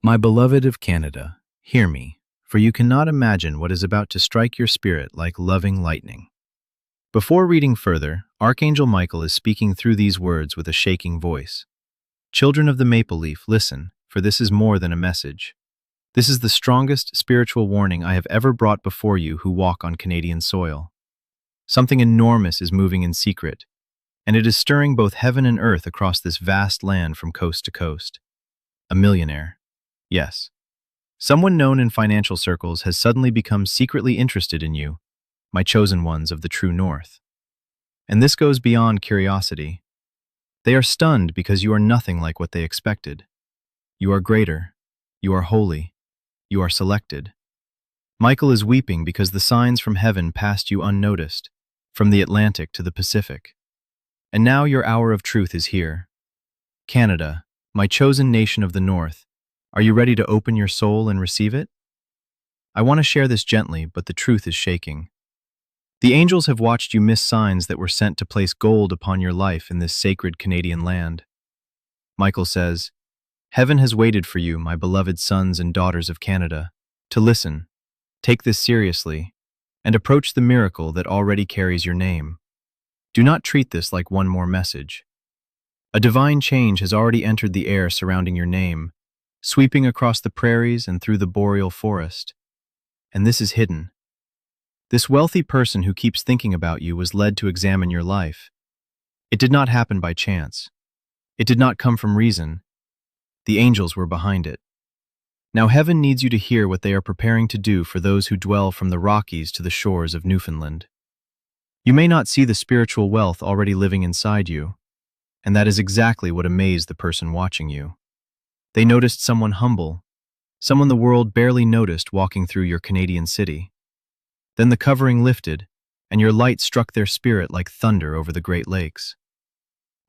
My beloved of Canada, hear me, for you cannot imagine what is about to strike your spirit like loving lightning. Before reading further, Archangel Michael is speaking through these words with a shaking voice. Children of the maple leaf, listen, for this is more than a message. This is the strongest spiritual warning I have ever brought before you who walk on Canadian soil. Something enormous is moving in secret, and it is stirring both heaven and earth across this vast land from coast to coast. A millionaire. Yes. Someone known in financial circles has suddenly become secretly interested in you, my chosen ones of the true north. And this goes beyond curiosity. They are stunned because you are nothing like what they expected. You are greater. You are holy. You are selected. Michael is weeping because the signs from heaven passed you unnoticed, from the Atlantic to the Pacific. And now your hour of truth is here. Canada, my chosen nation of the North, are you ready to open your soul and receive it? I want to share this gently, but the truth is shaking. The angels have watched you miss signs that were sent to place gold upon your life in this sacred Canadian land. Michael says, Heaven has waited for you, my beloved sons and daughters of Canada, to listen, take this seriously, and approach the miracle that already carries your name. Do not treat this like one more message. A divine change has already entered the air surrounding your name, sweeping across the prairies and through the boreal forest. And this is hidden. This wealthy person who keeps thinking about you was led to examine your life. It did not happen by chance. It did not come from reason. The angels were behind it. Now heaven needs you to hear what they are preparing to do for those who dwell from the Rockies to the shores of Newfoundland. You may not see the spiritual wealth already living inside you, and that is exactly what amazed the person watching you. They noticed someone humble, someone the world barely noticed walking through your Canadian city. Then the covering lifted, and your light struck their spirit like thunder over the Great Lakes.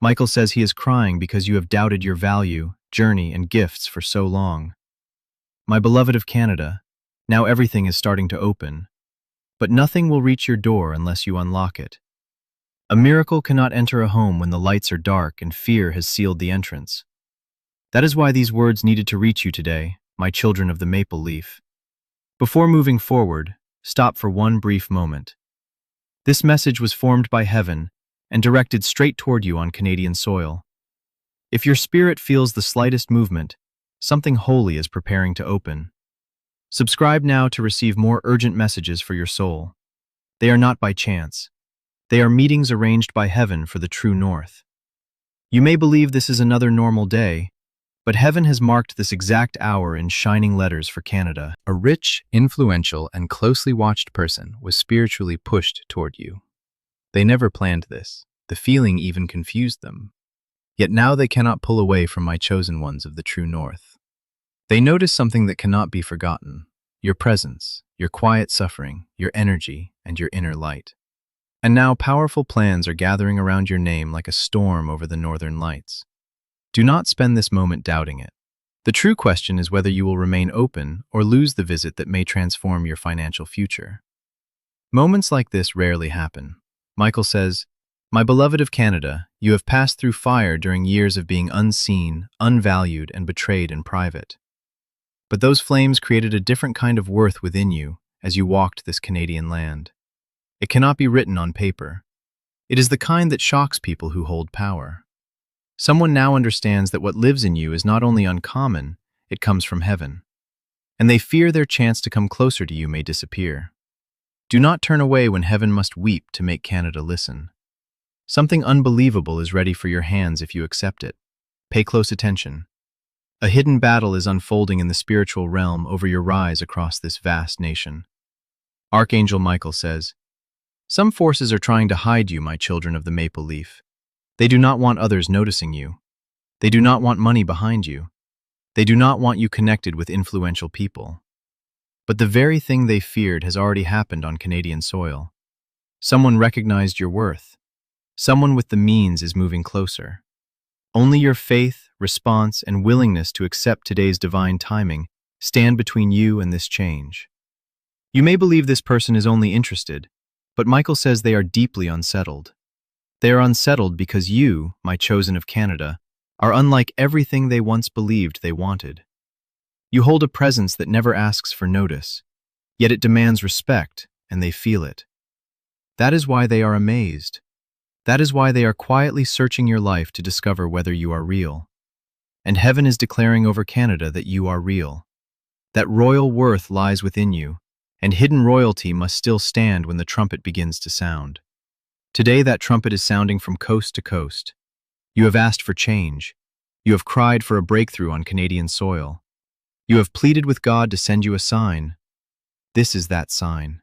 Michael says he is crying because you have doubted your value, journey, and gifts for so long. My beloved of Canada, now everything is starting to open, but nothing will reach your door unless you unlock it. A miracle cannot enter a home when the lights are dark and fear has sealed the entrance. That is why these words needed to reach you today, my children of the maple leaf. Before moving forward, stop for one brief moment. This message was formed by heaven and directed straight toward you on Canadian soil. If your spirit feels the slightest movement, something holy is preparing to open. Subscribe now to receive more urgent messages for your soul. They are not by chance. They are meetings arranged by heaven for the true north. You may believe this is another normal day, but heaven has marked this exact hour in shining letters for Canada. A rich, influential, and closely watched person was spiritually pushed toward you. They never planned this. The feeling even confused them. Yet now they cannot pull away from my chosen ones of the true north. They notice something that cannot be forgotten: your presence, your quiet suffering, your energy, and your inner light. And now powerful plans are gathering around your name like a storm over the northern lights. Do not spend this moment doubting it. The true question is whether you will remain open or lose the visit that may transform your financial future. Moments like this rarely happen. Michael says, My beloved of Canada, you have passed through fire during years of being unseen, unvalued, and betrayed in private. But those flames created a different kind of worth within you as you walked this Canadian land. It cannot be written on paper. It is the kind that shocks people who hold power. Someone now understands that what lives in you is not only uncommon, it comes from heaven. And they fear their chance to come closer to you may disappear. Do not turn away when heaven must weep to make Canada listen. Something unbelievable is ready for your hands if you accept it. Pay close attention. A hidden battle is unfolding in the spiritual realm over your rise across this vast nation. Archangel Michael says, Some forces are trying to hide you, my children of the maple leaf. They do not want others noticing you. They do not want money behind you. They do not want you connected with influential people. But the very thing they feared has already happened on Canadian soil. Someone recognized your worth. Someone with the means is moving closer. Only your faith, response, and willingness to accept today's divine timing stand between you and this change. You may believe this person is only interested, but Michael says they are deeply unsettled. They are unsettled because you, my chosen of Canada, are unlike everything they once believed they wanted. You hold a presence that never asks for notice, yet it demands respect, and they feel it. That is why they are amazed. That is why they are quietly searching your life to discover whether you are real. And heaven is declaring over Canada that you are real. That royal worth lies within you, and hidden royalty must still stand when the trumpet begins to sound. Today that trumpet is sounding from coast to coast. You have asked for change. You have cried for a breakthrough on Canadian soil. You have pleaded with God to send you a sign. This is that sign.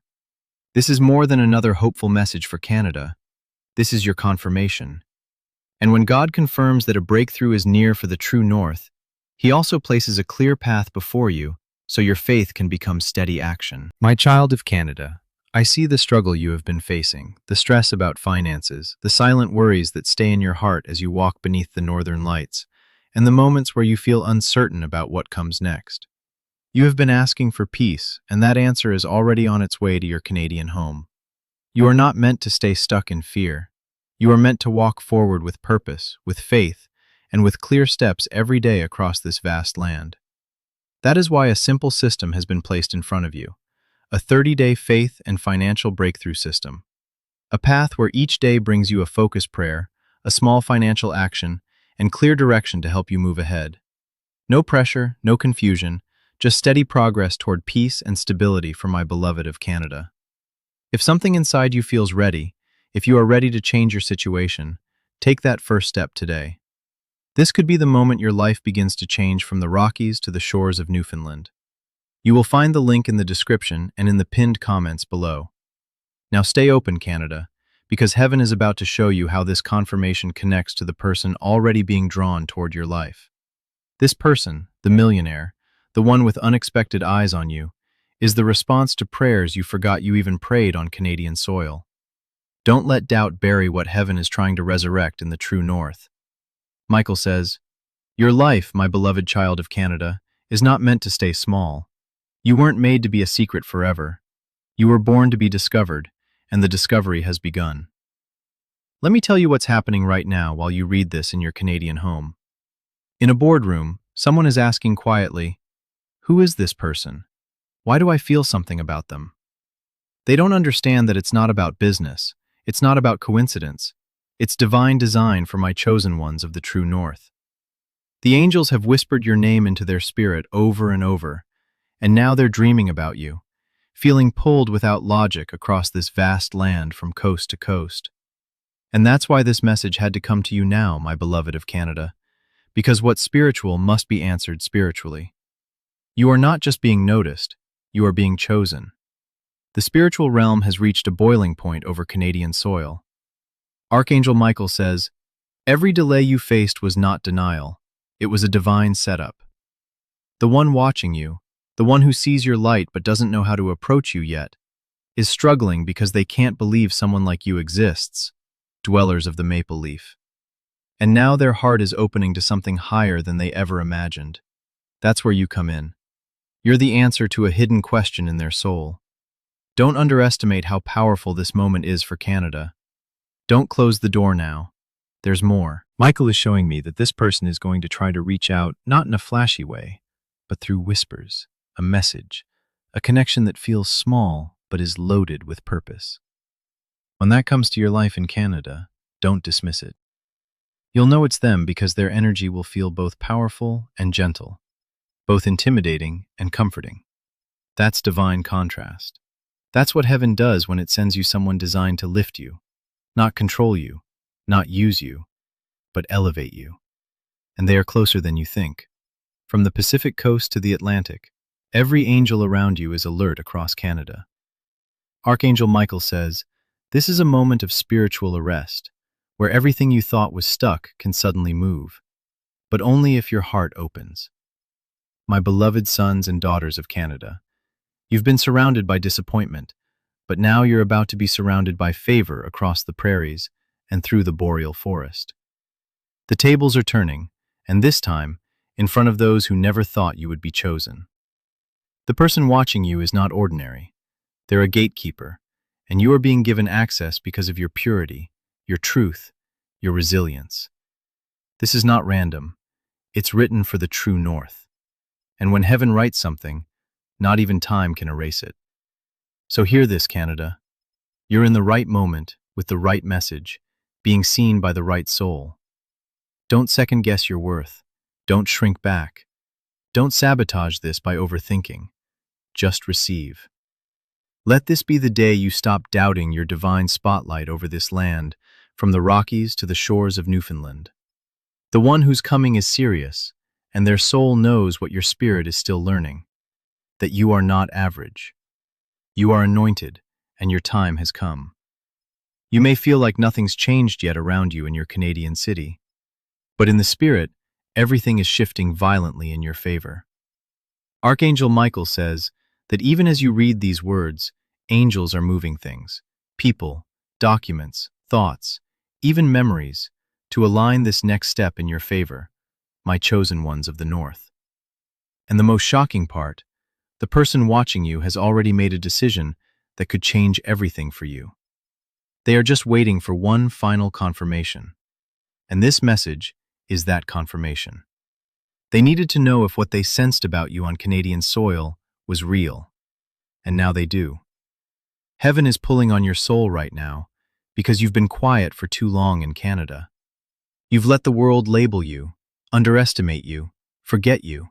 This is more than another hopeful message for Canada. This is your confirmation. And when God confirms that a breakthrough is near for the true north, He also places a clear path before you so your faith can become steady action. My child of Canada, I see the struggle you have been facing, the stress about finances, the silent worries that stay in your heart as you walk beneath the northern lights, and the moments where you feel uncertain about what comes next. You have been asking for peace, and that answer is already on its way to your Canadian home. You are not meant to stay stuck in fear. You are meant to walk forward with purpose, with faith, and with clear steps every day across this vast land. That is why a simple system has been placed in front of you, a 30-day faith and financial breakthrough system. A path where each day brings you a focused prayer, a small financial action, and clear direction to help you move ahead. No pressure, no confusion, just steady progress toward peace and stability for my beloved of Canada. If something inside you feels ready, if you are ready to change your situation, take that first step today. This could be the moment your life begins to change from the Rockies to the shores of Newfoundland. You will find the link in the description and in the pinned comments below. Now stay open, Canada, because heaven is about to show you how this confirmation connects to the person already being drawn toward your life. This person, the millionaire, the one with unexpected eyes on you, is the response to prayers you forgot you even prayed on Canadian soil. Don't let doubt bury what heaven is trying to resurrect in the true north. Michael says, "Your life, my beloved child of Canada, is not meant to stay small. You weren't made to be a secret forever. You were born to be discovered, and the discovery has begun." Let me tell you what's happening right now while you read this in your Canadian home. In a boardroom, someone is asking quietly, "Who is this person? Why do I feel something about them?" They don't understand that it's not about business. It's not about coincidence. It's divine design for my chosen ones of the true north. The angels have whispered your name into their spirit over and over, and now they're dreaming about you, feeling pulled without logic across this vast land from coast to coast. And that's why this message had to come to you now, my beloved of Canada, because what's spiritual must be answered spiritually. You are not just being noticed, you are being chosen. The spiritual realm has reached a boiling point over Canadian soil. Archangel Michael says, "Every delay you faced was not denial, it was a divine setup." The one watching you, the one who sees your light but doesn't know how to approach you yet, is struggling because they can't believe someone like you exists, dwellers of the maple leaf. And now their heart is opening to something higher than they ever imagined. That's where you come in. You're the answer to a hidden question in their soul. Don't underestimate how powerful this moment is for Canada. Don't close the door now. There's more. Michael is showing me that this person is going to try to reach out, not in a flashy way, but through whispers, a message, a connection that feels small but is loaded with purpose. When that comes to your life in Canada, don't dismiss it. You'll know it's them because their energy will feel both powerful and gentle, both intimidating and comforting. That's divine contrast. That's what heaven does when it sends you someone designed to lift you, not control you, not use you, but elevate you. And they are closer than you think. From the Pacific coast to the Atlantic, every angel around you is alert across Canada. Archangel Michael says, "This is a moment of spiritual arrest, where everything you thought was stuck can suddenly move, but only if your heart opens." My beloved sons and daughters of Canada, you've been surrounded by disappointment, but now you're about to be surrounded by favor across the prairies and through the boreal forest. The tables are turning, and this time, in front of those who never thought you would be chosen. The person watching you is not ordinary. They're a gatekeeper, and you are being given access because of your purity, your truth, your resilience. This is not random. It's written for the true north. And when heaven writes something, not even time can erase it. So hear this, Canada. You're in the right moment, with the right message, being seen by the right soul. Don't second-guess your worth. Don't shrink back. Don't sabotage this by overthinking. Just receive. Let this be the day you stop doubting your divine spotlight over this land, from the Rockies to the shores of Newfoundland. The one who's coming is serious, and their soul knows what your spirit is still learning, that you are not average. You are anointed, and your time has come. You may feel like nothing's changed yet around you in your Canadian city, but in the spirit, everything is shifting violently in your favor. Archangel Michael says that even as you read these words, angels are moving things, people, documents, thoughts, even memories, to align this next step in your favor, my chosen ones of the North. And the most shocking part, the person watching you has already made a decision that could change everything for you. They are just waiting for one final confirmation. And this message is that confirmation. They needed to know if what they sensed about you on Canadian soil was real. And now they do. Heaven is pulling on your soul right now because you've been quiet for too long in Canada. You've let the world label you, underestimate you, forget you.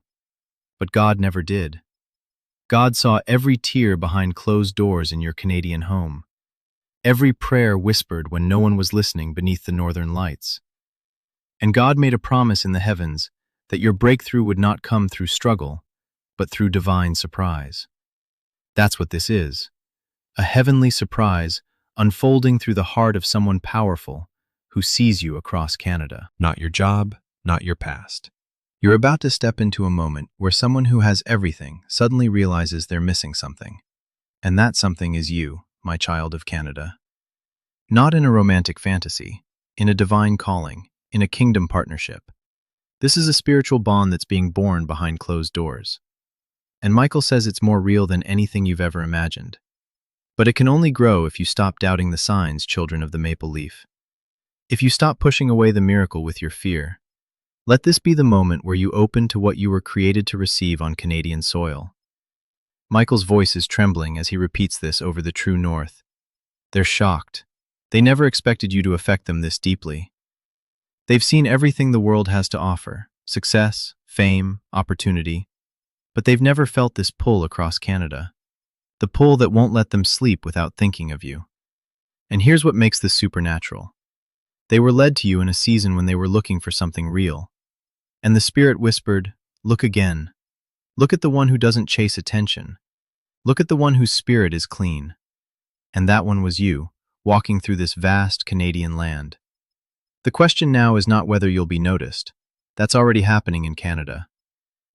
But God never did. God saw every tear behind closed doors in your Canadian home. Every prayer whispered when no one was listening beneath the northern lights. And God made a promise in the heavens that your breakthrough would not come through struggle, but through divine surprise. That's what this is. A heavenly surprise unfolding through the heart of someone powerful who sees you across Canada. Not your job, not your past. You're about to step into a moment where someone who has everything suddenly realizes they're missing something. And that something is you, my child of Canada. Not in a romantic fantasy, in a divine calling, in a kingdom partnership. This is a spiritual bond that's being born behind closed doors. And Michael says it's more real than anything you've ever imagined. But it can only grow if you stop doubting the signs, children of the maple leaf. If you stop pushing away the miracle with your fear, let this be the moment where you open to what you were created to receive on Canadian soil. Michael's voice is trembling as he repeats this over the true north. They're shocked. They never expected you to affect them this deeply. They've seen everything the world has to offer, success, fame, opportunity, but they've never felt this pull across Canada, the pull that won't let them sleep without thinking of you. And here's what makes this supernatural. They were led to you in a season when they were looking for something real. And the Spirit whispered, "Look again. Look at the one who doesn't chase attention. Look at the one whose spirit is clean." And that one was you, walking through this vast Canadian land. The question now is not whether you'll be noticed. That's already happening in Canada.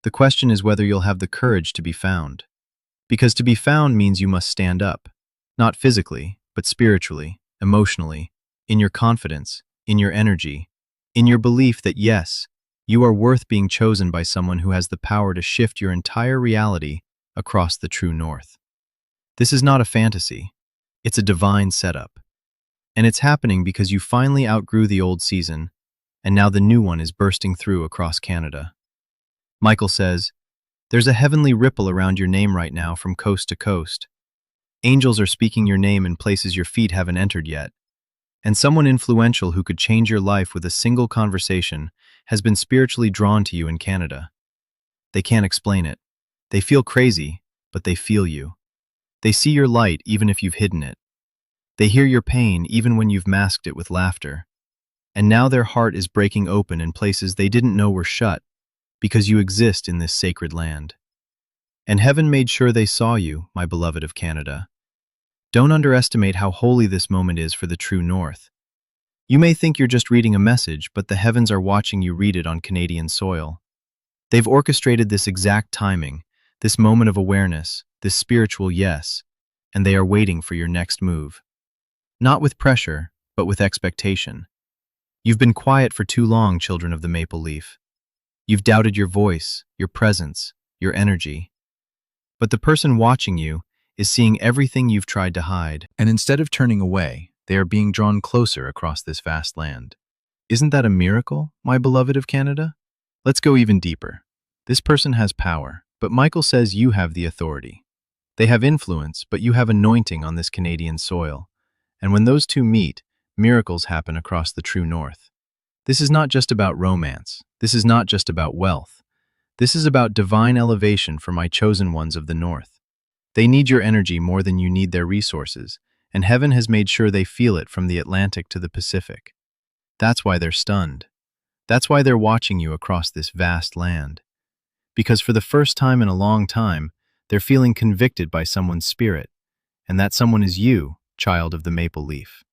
The question is whether you'll have the courage to be found. Because to be found means you must stand up, not physically, but spiritually, emotionally, in your confidence, in your energy, in your belief that yes, you are worth being chosen by someone who has the power to shift your entire reality across the true north. This is not a fantasy. It's a divine setup. And it's happening because you finally outgrew the old season, and now the new one is bursting through across Canada. Michael says, "There's a heavenly ripple around your name right now from coast to coast. Angels are speaking your name in places your feet haven't entered yet. And someone influential who could change your life with a single conversation has been spiritually drawn to you in Canada. They can't explain it. They feel crazy, but they feel you. They see your light even if you've hidden it. They hear your pain even when you've masked it with laughter. And now their heart is breaking open in places they didn't know were shut, because you exist in this sacred land. And heaven made sure they saw you, my beloved of Canada. Don't underestimate how holy this moment is for the true North. You may think you're just reading a message, but the heavens are watching you read it on Canadian soil. They've orchestrated this exact timing, this moment of awareness, this spiritual yes, and they are waiting for your next move. Not with pressure, but with expectation. You've been quiet for too long, children of the maple leaf. You've doubted your voice, your presence, your energy. But the person watching you is seeing everything you've tried to hide, and instead of turning away, they are being drawn closer across this vast land. Isn't that a miracle, my beloved of Canada? Let's go even deeper. This person has power, But Michael says you have the authority. They have influence, but you have anointing on this Canadian soil. And when those two meet, miracles happen across the true north. This is not just about romance. This is not just about wealth. This is about divine elevation for my chosen ones of the north. They need your energy more than you need their resources, and heaven has made sure they feel it from the Atlantic to the Pacific. That's why they're stunned. That's why they're watching you across this vast land. Because for the first time in a long time, they're feeling convicted by someone's spirit, and that someone is you, child of the maple leaf.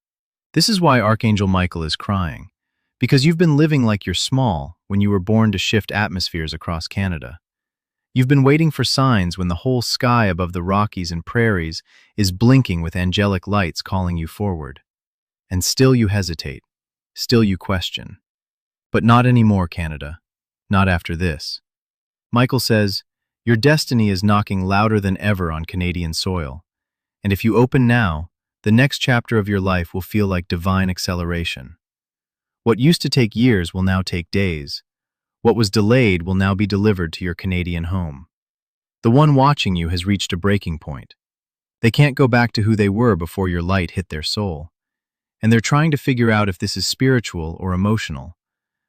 This is why Archangel Michael is crying, because you've been living like you're small when you were born to shift atmospheres across Canada. You've been waiting for signs when the whole sky above the Rockies and prairies is blinking with angelic lights calling you forward. And still you hesitate, still you question. But not anymore, Canada. Not after this. Michael says, your destiny is knocking louder than ever on Canadian soil. And if you open now, the next chapter of your life will feel like divine acceleration. What used to take years will now take days. What was delayed will now be delivered to your Canadian home. The one watching you has reached a breaking point. They can't go back to who they were before your light hit their soul. And they're trying to figure out if this is spiritual or emotional.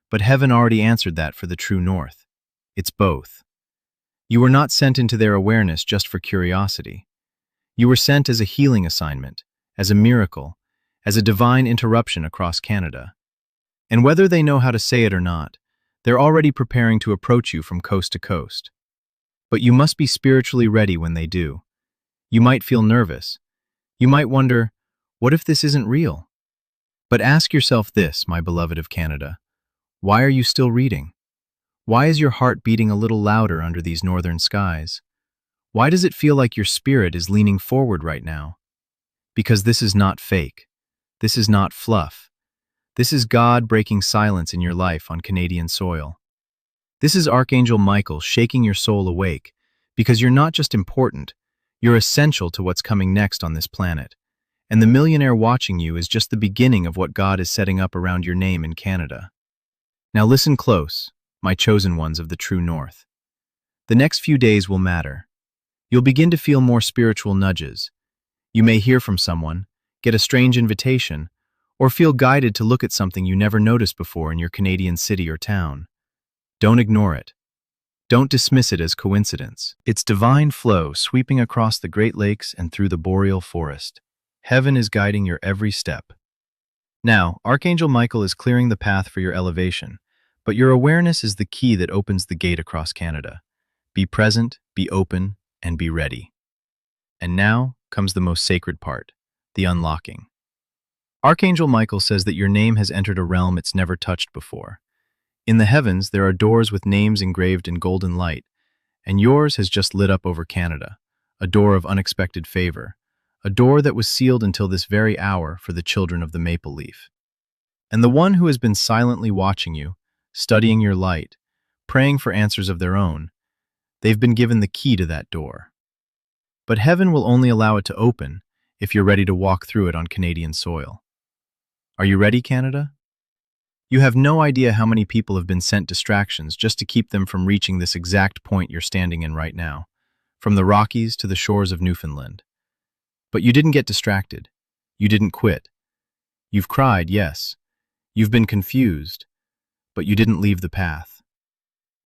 But heaven already answered that for the true north. It's both. You were not sent into their awareness just for curiosity. You were sent as a healing assignment, as a miracle, as a divine interruption across Canada. And whether they know how to say it or not, they're already preparing to approach you from coast to coast. But you must be spiritually ready when they do. You might feel nervous. You might wonder, what if this isn't real? But ask yourself this, my beloved of Canada. Why are you still reading? Why is your heart beating a little louder under these northern skies? Why does it feel like your spirit is leaning forward right now? Because this is not fake. This is not fluff. This is God breaking silence in your life on Canadian soil. This is Archangel Michael shaking your soul awake, because you're not just important, you're essential to what's coming next on this planet. And the millionaire watching you is just the beginning of what God is setting up around your name in Canada. Now listen close, my chosen ones of the true north. The next few days will matter. You'll begin to feel more spiritual nudges. You may hear from someone, get a strange invitation, or feel guided to look at something you never noticed before in your Canadian city or town. Don't ignore it. Don't dismiss it as coincidence. It's divine flow sweeping across the Great Lakes and through the boreal forest. Heaven is guiding your every step. Now, Archangel Michael is clearing the path for your elevation, but your awareness is the key that opens the gate across Canada. Be present, be open, and be ready. And now comes the most sacred part, the unlocking. Archangel Michael says that your name has entered a realm it's never touched before. In the heavens, there are doors with names engraved in golden light, and yours has just lit up over Canada, a door of unexpected favor, a door that was sealed until this very hour for the children of the maple leaf. And the one who has been silently watching you, studying your light, praying for answers of their own, they've been given the key to that door. But heaven will only allow it to open if you're ready to walk through it on Canadian soil. Are you ready, Canada? You have no idea how many people have been sent distractions just to keep them from reaching this exact point you're standing in right now, from the Rockies to the shores of Newfoundland. But you didn't get distracted. You didn't quit. You've cried, yes. You've been confused, but you didn't leave the path.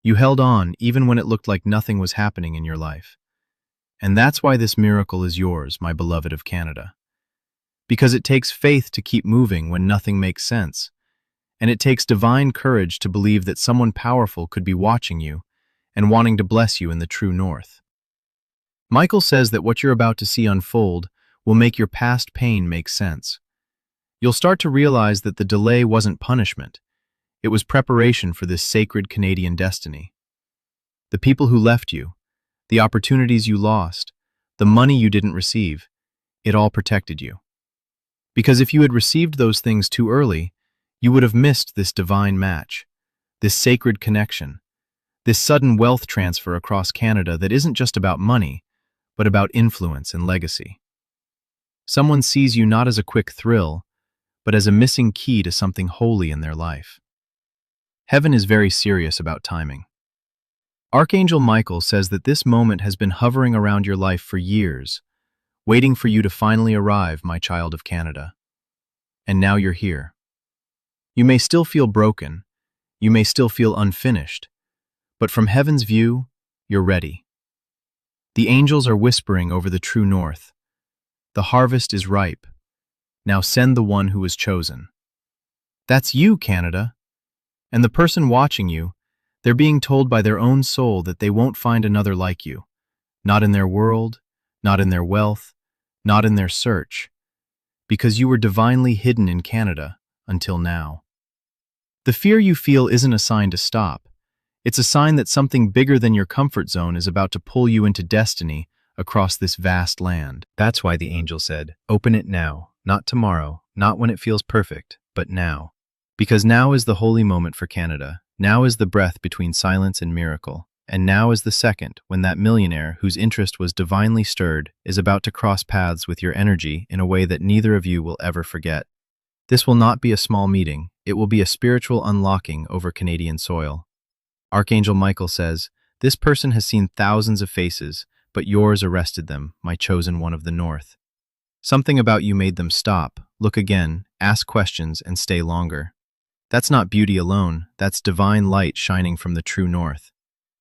You held on even when it looked like nothing was happening in your life. And that's why this miracle is yours, my beloved of Canada. Because it takes faith to keep moving when nothing makes sense. And it takes divine courage to believe that someone powerful could be watching you and wanting to bless you in the true north. Michael says that what you're about to see unfold will make your past pain make sense. You'll start to realize that the delay wasn't punishment. It was preparation for this sacred Canadian destiny. The people who left you, the opportunities you lost, the money you didn't receive, it all protected you. Because if you had received those things too early, you would have missed this divine match, this sacred connection, this sudden wealth transfer across Canada that isn't just about money, but about influence and legacy. Someone sees you not as a quick thrill, but as a missing key to something holy in their life. Heaven is very serious about timing. Archangel Michael says that this moment has been hovering around your life for years, waiting for you to finally arrive, my child of Canada. And now you're here. You may still feel broken, you may still feel unfinished, but from heaven's view, you're ready. The angels are whispering over the true north. The harvest is ripe. Now send the one who was chosen. That's you, Canada. And the person watching you, they're being told by their own soul that they won't find another like you. Not in their world, not in their wealth, not in their search. Because you were divinely hidden in Canada until now. The fear you feel isn't a sign to stop. It's a sign that something bigger than your comfort zone is about to pull you into destiny across this vast land. That's why the angel said, "Open it now, not tomorrow, not when it feels perfect, but now." Because now is the holy moment for Canada. Now is the breath between silence and miracle. And now is the second when that millionaire whose interest was divinely stirred is about to cross paths with your energy in a way that neither of you will ever forget. This will not be a small meeting. It will be a spiritual unlocking over Canadian soil. Archangel Michael says, "This person has seen thousands of faces, but yours arrested them, my chosen one of the north. Something about you made them stop, look again, ask questions, and stay longer. That's not beauty alone, that's divine light shining from the true north.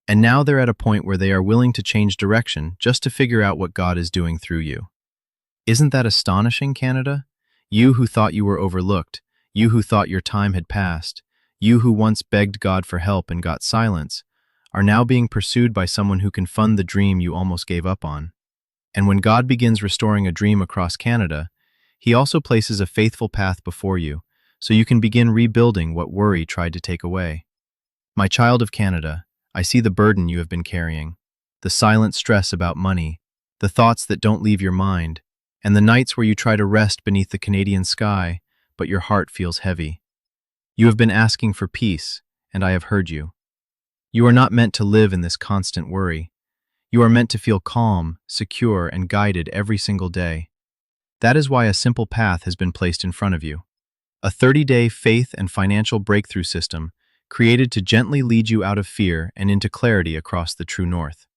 And now they're at a point where they are willing to change direction just to figure out what God is doing through you." Isn't that astonishing, Canada? You who thought you were overlooked, you who thought your time had passed, you who once begged God for help and got silence, are now being pursued by someone who can fund the dream you almost gave up on. And when God begins restoring a dream across Canada, He also places a faithful path before you, so you can begin rebuilding what worry tried to take away. My child of Canada, I see the burden you have been carrying, the silent stress about money, the thoughts that don't leave your mind, and the nights where you try to rest beneath the Canadian sky, but your heart feels heavy. You have been asking for peace, and I have heard you. You are not meant to live in this constant worry. You are meant to feel calm, secure, and guided every single day. That is why a simple path has been placed in front of you. A 30-day faith and financial breakthrough system created to gently lead you out of fear and into clarity across the true north.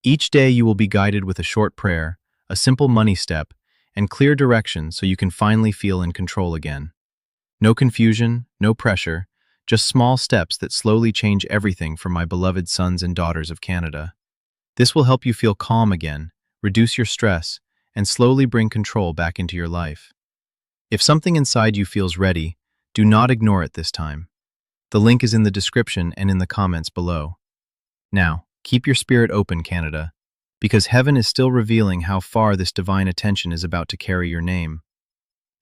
Each day you will be guided with a short prayer, a simple money step, and clear direction so you can finally feel in control again. No confusion, no pressure, just small steps that slowly change everything for my beloved sons and daughters of Canada. This will help you feel calm again, reduce your stress, and slowly bring control back into your life. If something inside you feels ready, do not ignore it this time. The link is in the description and in the comments below. Now, keep your spirit open, Canada, because heaven is still revealing how far this divine attention is about to carry your name.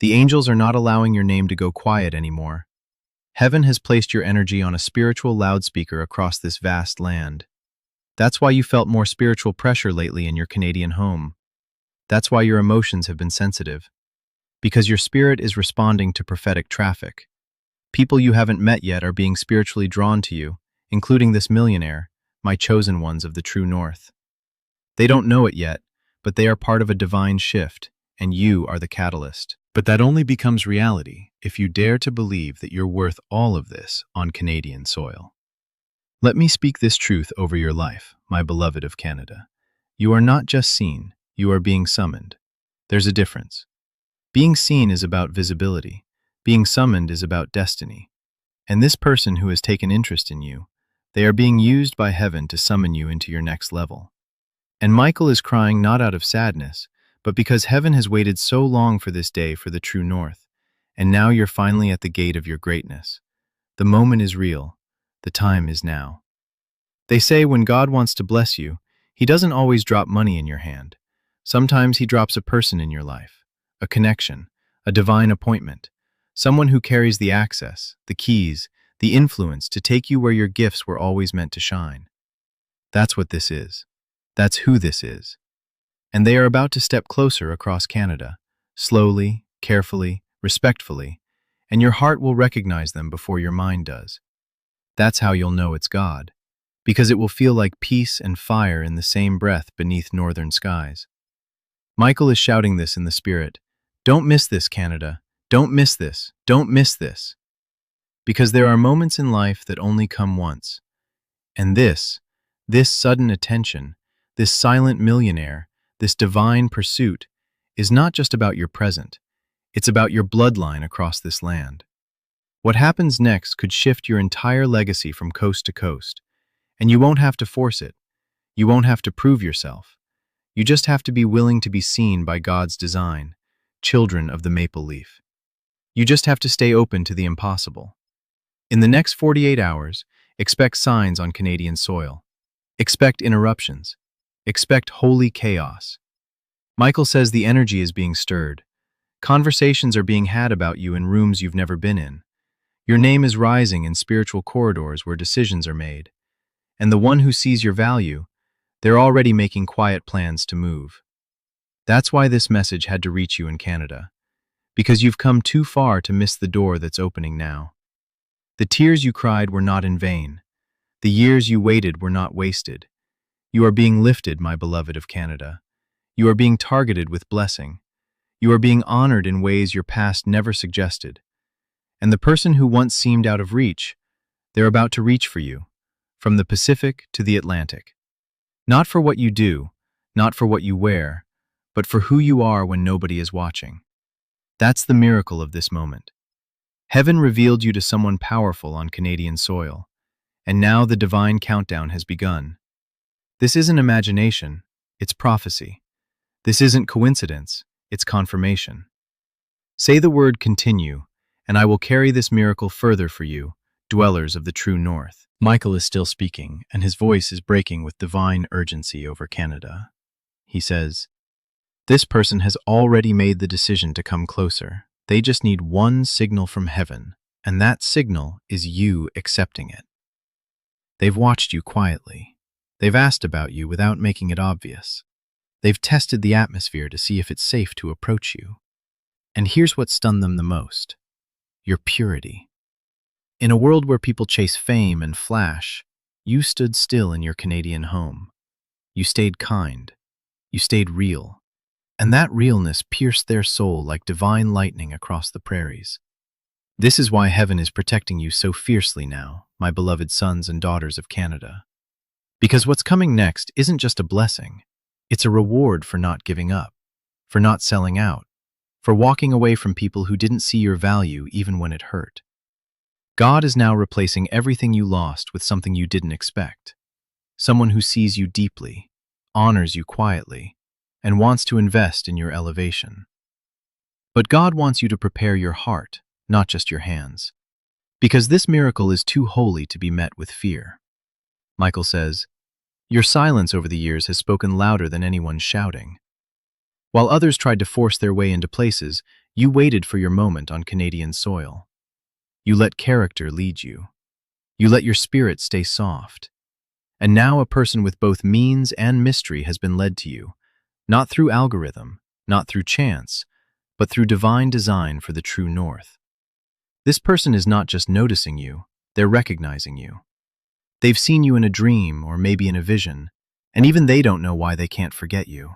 The angels are not allowing your name to go quiet anymore. Heaven has placed your energy on a spiritual loudspeaker across this vast land. That's why you felt more spiritual pressure lately in your Canadian home. That's why your emotions have been sensitive. Because your spirit is responding to prophetic traffic. People you haven't met yet are being spiritually drawn to you, including this millionaire, my chosen ones of the true north. They don't know it yet, but they are part of a divine shift, and you are the catalyst. But that only becomes reality if you dare to believe that you're worth all of this on Canadian soil. Let me speak this truth over your life, my beloved of Canada. You are not just seen, you are being summoned. There's a difference. Being seen is about visibility. Being summoned is about destiny. And this person who has taken interest in you, they are being used by heaven to summon you into your next level. And Michael is crying not out of sadness, but because heaven has waited so long for this day for the true north, and now you're finally at the gate of your greatness. The moment is real. The time is now. They say when God wants to bless you, He doesn't always drop money in your hand. Sometimes He drops a person in your life, a connection, a divine appointment, someone who carries the access, the keys, the influence to take you where your gifts were always meant to shine. That's what this is. That's who this is. And they are about to step closer across Canada, slowly, carefully, respectfully, and your heart will recognize them before your mind does. That's how you'll know it's God, because it will feel like peace and fire in the same breath beneath northern skies. Michael is shouting this in the spirit. Don't miss this, Canada. Don't miss this. Don't miss this. Because there are moments in life that only come once. And this This sudden attention, this silent millionaire, this divine pursuit is not just about your present, it's about your bloodline across this land. What happens next could shift your entire legacy from coast to coast, and you won't have to force it. You won't have to prove yourself. You just have to be willing to be seen by God's design, children of the maple leaf. You just have to stay open to the impossible. In the next 48 hours, expect signs on Canadian soil. Expect interruptions. Expect holy chaos. Michael says the energy is being stirred. Conversations are being had about you in rooms you've never been in. Your name is rising in spiritual corridors where decisions are made. And the one who sees your value, they're already making quiet plans to move. That's why this message had to reach you in Canada. Because you've come too far to miss the door that's opening now. The tears you cried were not in vain. The years you waited were not wasted. You are being lifted, my beloved of Canada. You are being targeted with blessing. You are being honored in ways your past never suggested. And the person who once seemed out of reach, they're about to reach for you, from the Pacific to the Atlantic. Not for what you do, not for what you wear, but for who you are when nobody is watching. That's the miracle of this moment. Heaven revealed you to someone powerful on Canadian soil, and now the divine countdown has begun. This isn't imagination, it's prophecy. This isn't coincidence, it's confirmation. Say the word continue, and I will carry this miracle further for you, dwellers of the true north. Michael is still speaking, and his voice is breaking with divine urgency over Canada. He says, "This person has already made the decision to come closer. They just need one signal from heaven, and that signal is you accepting it. They've watched you quietly. They've asked about you without making it obvious. They've tested the atmosphere to see if it's safe to approach you. And here's what stunned them the most: your purity. In a world where people chase fame and flash, you stood still in your Canadian home. You stayed kind. You stayed real. And that realness pierced their soul like divine lightning across the prairies. This is why heaven is protecting you so fiercely now, my beloved sons and daughters of Canada. Because what's coming next isn't just a blessing. It's a reward for not giving up, for not selling out, for walking away from people who didn't see your value even when it hurt. God is now replacing everything you lost with something you didn't expect. Someone who sees you deeply, honors you quietly, and wants to invest in your elevation. But God wants you to prepare your heart, not just your hands. Because this miracle is too holy to be met with fear. Michael says, "Your silence over the years has spoken louder than anyone's shouting. While others tried to force their way into places, you waited for your moment on Canadian soil. You let character lead you. You let your spirit stay soft. And now a person with both means and mystery has been led to you, not through algorithm, not through chance, but through divine design for the true north. This person is not just noticing you, they're recognizing you. They've seen you in a dream or maybe in a vision, and even they don't know why they can't forget you.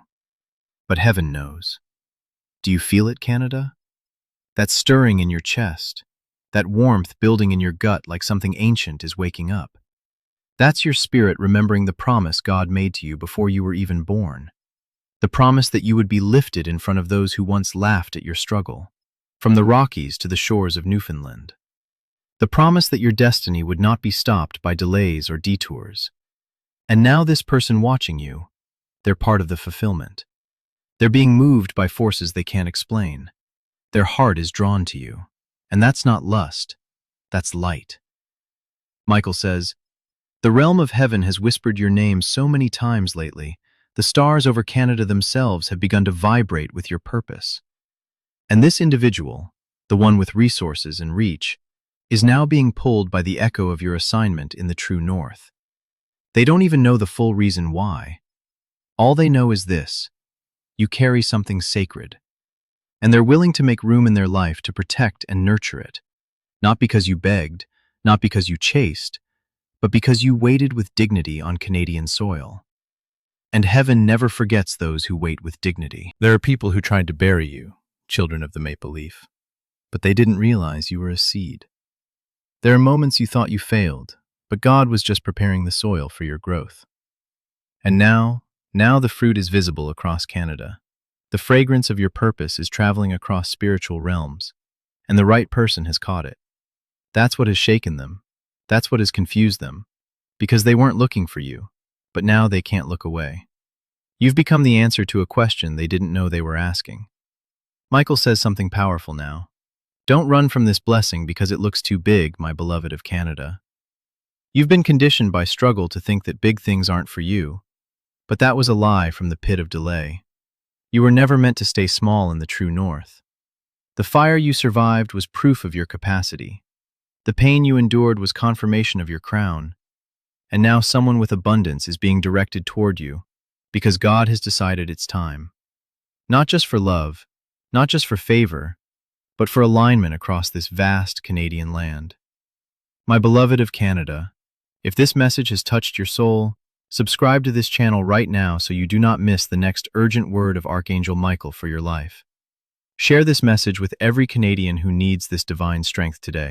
But heaven knows. Do you feel it, Canada? That stirring in your chest, that warmth building in your gut like something ancient is waking up. That's your spirit remembering the promise God made to you before you were even born. The promise that you would be lifted in front of those who once laughed at your struggle, from the Rockies to the shores of Newfoundland. The promise that your destiny would not be stopped by delays or detours. And now this person watching you, they're part of the fulfillment. They're being moved by forces they can't explain. Their heart is drawn to you. And that's not lust, that's light. Michael says, "The realm of heaven has whispered your name so many times lately, the stars over Canada themselves have begun to vibrate with your purpose. And this individual, the one with resources and reach, is now being pulled by the echo of your assignment in the true north. They don't even know the full reason why. All they know is this: you carry something sacred. And they're willing to make room in their life to protect and nurture it. Not because you begged, not because you chased, but because you waited with dignity on Canadian soil. And heaven never forgets those who wait with dignity." There are people who tried to bury you, children of the maple leaf, but they didn't realize you were a seed. There are moments you thought you failed, but God was just preparing the soil for your growth. And now the fruit is visible across Canada. The fragrance of your purpose is traveling across spiritual realms, and the right person has caught it. That's what has shaken them. That's what has confused them, because they weren't looking for you, but now they can't look away. You've become the answer to a question they didn't know they were asking. Michael says something powerful now. Don't run from this blessing because it looks too big, my beloved of Canada. You've been conditioned by struggle to think that big things aren't for you, but that was a lie from the pit of delay. You were never meant to stay small in the true north. The fire you survived was proof of your capacity. The pain you endured was confirmation of your crown. And now someone with abundance is being directed toward you because God has decided it's time. Not just for love, not just for favor, but for alignment across this vast Canadian land. My beloved of Canada, if this message has touched your soul, subscribe to this channel right now so you do not miss the next urgent word of Archangel Michael for your life. Share this message with every Canadian who needs this divine strength today.